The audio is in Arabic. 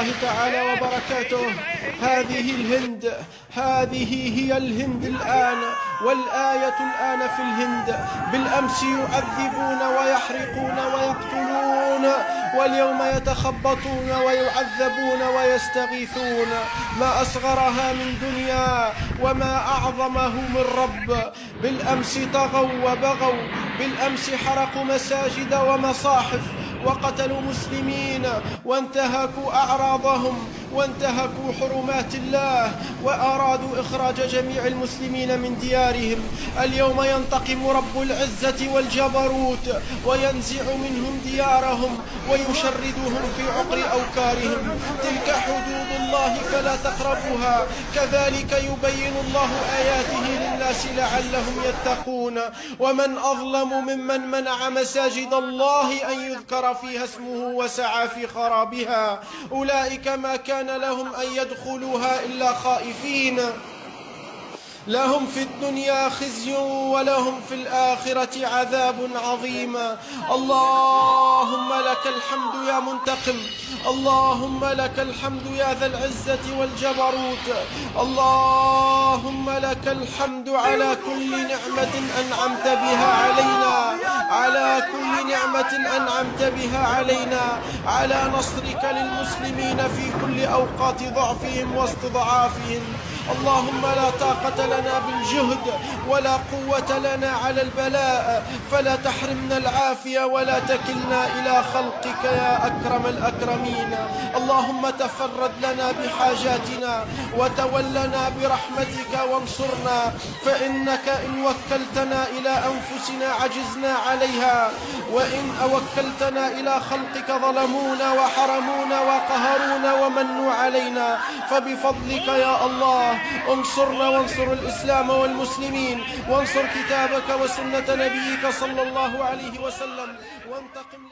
الله تعالى وبركاته. هذه الهند، هذه هي الهند الآن، والآية الآن في الهند. بالأمس يعذبون ويحرقون ويقتلون، واليوم يتخبطون ويعذبون ويستغيثون. ما أصغرها من دنيا وما أعظمه من رب. بالأمس طغوا وبغوا، بالأمس حرقوا مساجد ومصاحف وقتلوا مسلمين وانتهكوا أعراضهم وانتهكوا حرمات الله وأرادوا إخراج جميع المسلمين من ديارهم. اليوم ينتقم رب العزة والجبروت وينزع منهم ديارهم ويشردهم في عقر أوكارهم. تلك حدود الله فلا تقربوها، كذلك يبين الله آياته للناس لعلهم يتقون. ومن أظلم ممن منع مساجد الله أن يذكر فيها اسمه وسعى في خرابها. أولئك ما كان لهم أن يدخلوها إلا خائفين. لهم في الدنيا خزي ولهم في الآخرة عذاب عظيم. اللهم لك الحمد يا منتقم، اللهم لك الحمد يا ذا العزة والجبروت. اللهم لك الحمد على كل نعمة أنعمت بها علينا، على كل نعمة أنعمت بها علينا، على نصرك للمسلمين في كل أوقات ضعفهم واستضعافهم. اللهم لا طاقة لنا بالجهد ولا قوة لنا على البلاء، فلا تحرمنا العافية ولا تكلنا إلى خلقك يا أكرم الأكرمين. اللهم تفرد لنا بحاجاتنا وتولنا برحمتك وانصرنا، فإنك إن وكلتنا إلى أنفسنا عجزنا عليها، وإن أوكلتنا إلى خلقك ظلمونا وحرمونا وقهرونا ومنوا علينا. فبفضلك يا الله انصرنا وانصر الإسلام والمسلمين، وانصر كتابك وسنة نبيك صلى الله عليه وسلم، وانتقم